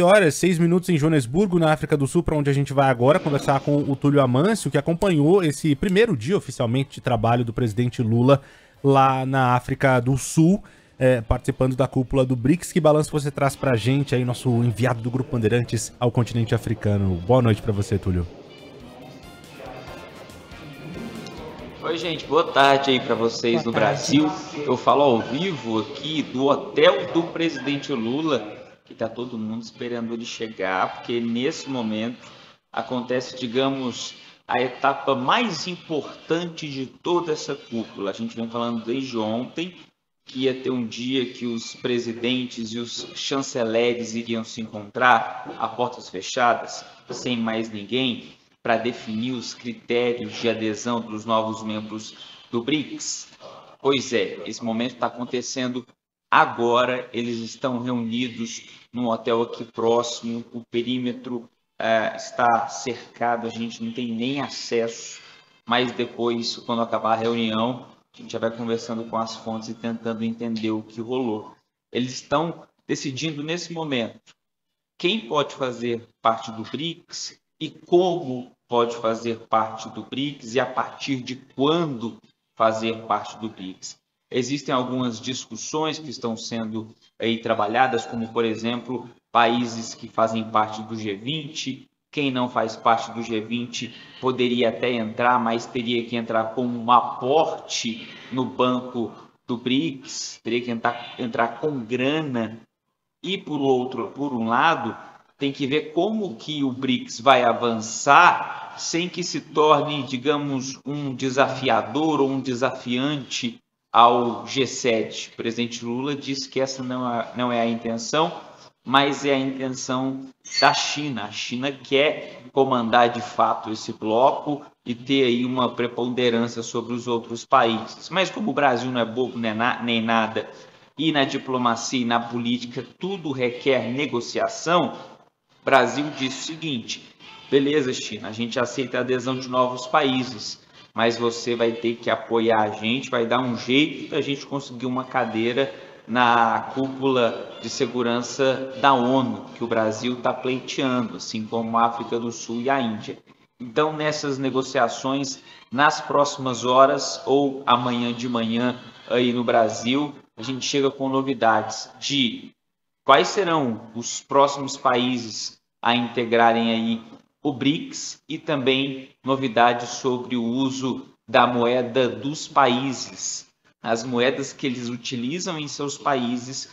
Horas, 6 minutos em Joanesburgo, na África do Sul, para onde a gente vai agora conversar com o Túlio Amâncio, que acompanhou esse primeiro dia oficialmente de trabalho do presidente Lula lá na África do Sul, participando da cúpula do BRICS. Que balanço você traz para a gente aí, nosso enviado do Grupo Bandeirantes ao continente africano? Boa noite para você, Túlio. Oi, gente, boa tarde aí para vocês no Brasil. Eu falo ao vivo aqui do hotel do presidente Lula, que tá todo mundo esperando ele chegar, porque nesse momento acontece, digamos, a etapa mais importante de toda essa cúpula. A gente vem falando desde ontem que ia ter um dia que os presidentes e os chanceleres iriam se encontrar a portas fechadas, sem mais ninguém, para definir os critérios de adesão dos novos membros do BRICS. Pois é, esse momento está acontecendo agora. Eles estão reunidos num hotel aqui próximo, o perímetro está cercado, a gente não tem nem acesso, mas depois, quando acabar a reunião, a gente já vai conversando com as fontes e tentando entender o que rolou. Eles estão decidindo nesse momento quem pode fazer parte do BRICS e como pode fazer parte do BRICS e a partir de quando fazer parte do BRICS. Existem algumas discussões que estão sendo aí trabalhadas, como, por exemplo, países que fazem parte do G20. Quem não faz parte do G20 poderia até entrar, mas teria que entrar com um aporte no banco do BRICS, teria que entrar com grana. E, por um lado, tem que ver como que o BRICS vai avançar sem que se torne, digamos, um desafiador ou um desafiante ao G7. O presidente Lula disse que essa não é a intenção, mas é a intenção da China. A China quer comandar de fato esse bloco e ter aí uma preponderância sobre os outros países. Mas como o Brasil não é bobo nem nada, e na diplomacia e na política tudo requer negociação, o Brasil disse o seguinte: beleza, China, a gente aceita a adesão de novos países, mas você vai ter que apoiar a gente, vai dar um jeito da gente conseguir uma cadeira na cúpula de segurança da ONU, que o Brasil está pleiteando, assim como a África do Sul e a Índia. Então, nessas negociações, nas próximas horas ou amanhã de manhã aí no Brasil, a gente chega com novidades de quais serão os próximos países a integrarem aí o BRICS e também novidades sobre o uso da moeda dos países. As moedas que eles utilizam em seus países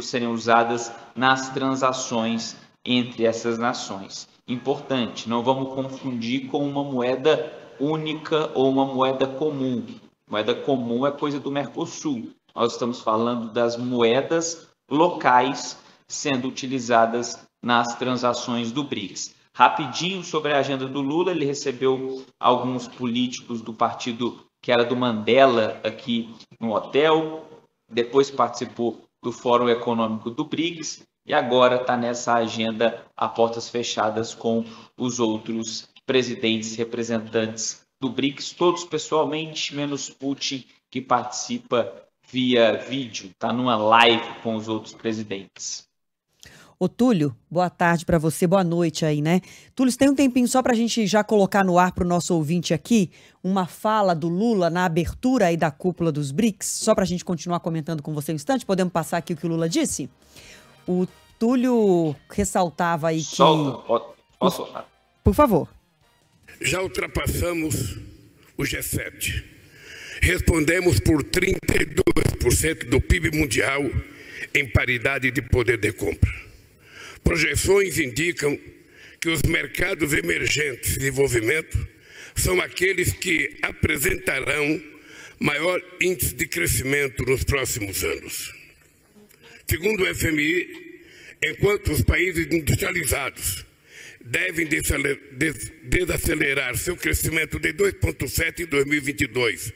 serem usadas nas transações entre essas nações. Importante, não vamos confundir com uma moeda única ou uma moeda comum. Moeda comum é coisa do Mercosul. Nós estamos falando das moedas locais sendo utilizadas nas transações do BRICS. Rapidinho sobre a agenda do Lula, ele recebeu alguns políticos do partido que era do Mandela aqui no hotel, depois participou do Fórum Econômico do BRICS e agora está nessa agenda a portas fechadas com os outros presidentes representantes do BRICS, todos pessoalmente, menos Putin, que participa via vídeo, está numa live com os outros presidentes. Ô Túlio, boa tarde para você, boa noite aí, né? Túlio, você tem um tempinho só para a gente já colocar no ar para o nosso ouvinte aqui uma fala do Lula na abertura aí da cúpula dos BRICS, só para a gente continuar comentando com você um instante, podemos passar aqui o que o Lula disse? O Túlio ressaltava aí que... Posso falar? Por favor. Já ultrapassamos o G7. Respondemos por 32% do PIB mundial em paridade de poder de compra. Projeções indicam que os mercados emergentes de desenvolvimento são aqueles que apresentarão maior índice de crescimento nos próximos anos. Segundo o FMI, enquanto os países industrializados devem desacelerar seu crescimento de 2,7% em 2022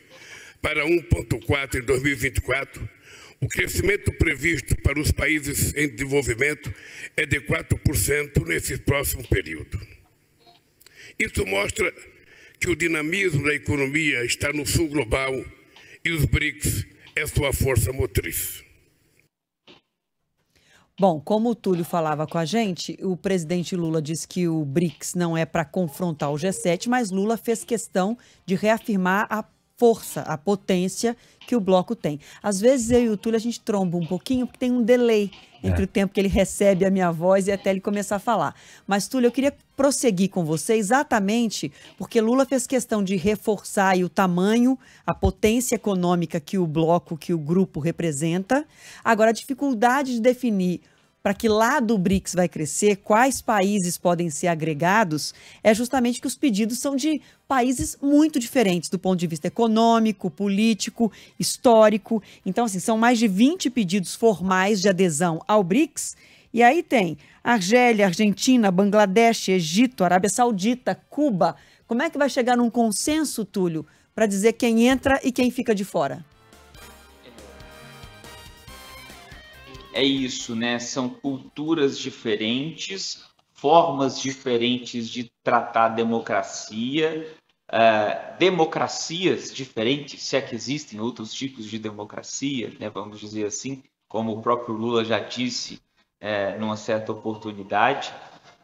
para 1,4% em 2024, o crescimento previsto para os países em desenvolvimento é de 4% nesse próximo período. Isso mostra que o dinamismo da economia está no sul global e os BRICS é sua força motriz. Bom, como o Túlio falava com a gente, o presidente Lula disse que o BRICS não é para confrontar o G7, mas Lula fez questão de reafirmar a força, a potência que o bloco tem. Às vezes eu e o Túlio a gente tromba um pouquinho porque tem um delay entre o tempo que ele recebe a minha voz e até ele começar a falar. Mas, Túlio, eu queria prosseguir com você exatamente porque Lula fez questão de reforçar aí o tamanho, a potência econômica que o bloco, que o grupo representa. Agora, a dificuldade de definir para que lado o BRICS vai crescer, quais países podem ser agregados, é justamente que os pedidos são de países muito diferentes do ponto de vista econômico, político, histórico. Então, assim, são mais de 20 pedidos formais de adesão ao BRICS. E aí tem Argélia, Argentina, Bangladesh, Egito, Arábia Saudita, Cuba. Como é que vai chegar num consenso, Túlio, para dizer quem entra e quem fica de fora? É isso, né? São culturas diferentes, formas diferentes de tratar a democracia, democracias diferentes, se é que existem outros tipos de democracia, né? Vamos dizer assim, como o próprio Lula já disse numa certa oportunidade.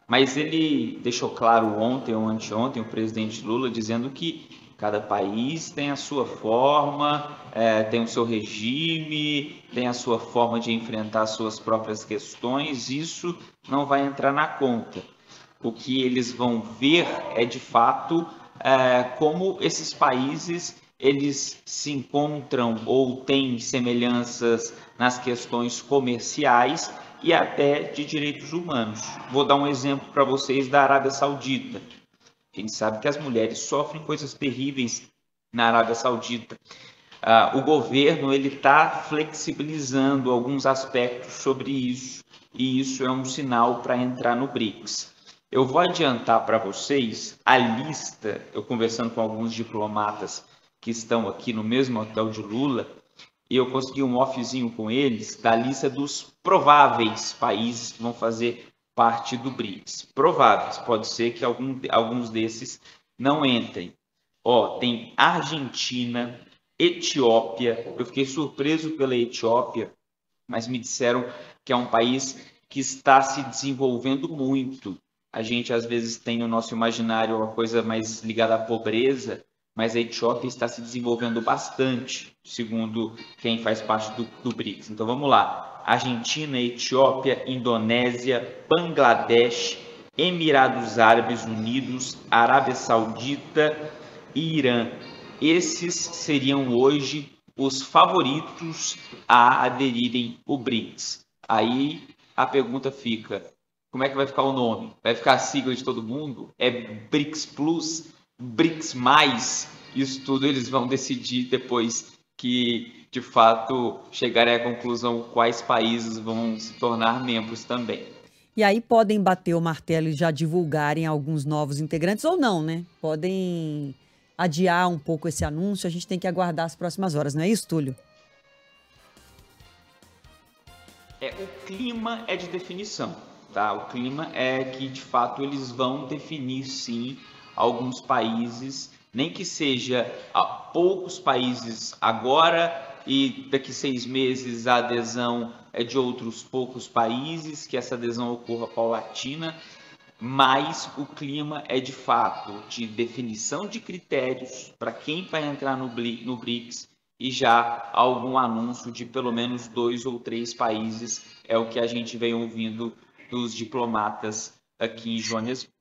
Mas ele deixou claro ontem ou anteontem, o presidente Lula, dizendo que cada país tem a sua forma, tem o seu regime, tem a sua forma de enfrentar as suas próprias questões. Isso não vai entrar na conta. O que eles vão ver é, de fato, como esses países eles se encontram ou têm semelhanças nas questões comerciais e até de direitos humanos. Vou dar um exemplo para vocês da Arábia Saudita. A gente sabe que as mulheres sofrem coisas terríveis na Arábia Saudita. O governo está flexibilizando alguns aspectos sobre isso, e isso é um sinal para entrar no BRICS. Eu vou adiantar para vocês a lista, eu conversando com alguns diplomatas que estão aqui no mesmo hotel de Lula, e eu consegui um offzinho com eles da lista dos prováveis países que vão fazer parte do BRICS. Prováveis, pode ser que alguns desses não entrem. Tem Argentina, Etiópia. Eu fiquei surpreso pela Etiópia, mas me disseram que é um país que está se desenvolvendo muito. A gente às vezes tem no nosso imaginário uma coisa mais ligada à pobreza, mas a Etiópia está se desenvolvendo bastante, segundo quem faz parte do BRICS. Então vamos lá. Argentina, Etiópia, Indonésia, Bangladesh, Emirados Árabes Unidos, Arábia Saudita e Irã. Esses seriam hoje os favoritos a aderirem ao BRICS. Aí a pergunta fica, como é que vai ficar o nome? Vai ficar a sigla de todo mundo? É BRICS Plus, BRICS+, isso tudo eles vão decidir depois que, de fato, chegarem à conclusão quais países vão se tornar membros também. E aí podem bater o martelo e já divulgarem alguns novos integrantes ou não, né? Podem adiar um pouco esse anúncio, a gente tem que aguardar as próximas horas, não é isso, Túlio? O clima é de definição, tá? O clima é que, de fato, eles vão definir, sim, alguns países, nem que seja poucos países agora e daqui 6 meses a adesão é de outros poucos países, que essa adesão ocorra paulatina, mas o clima é de fato de definição de critérios para quem vai entrar no BRICS e já algum anúncio de pelo menos 2 ou 3 países, é o que a gente vem ouvindo dos diplomatas aqui em Joanesburgo.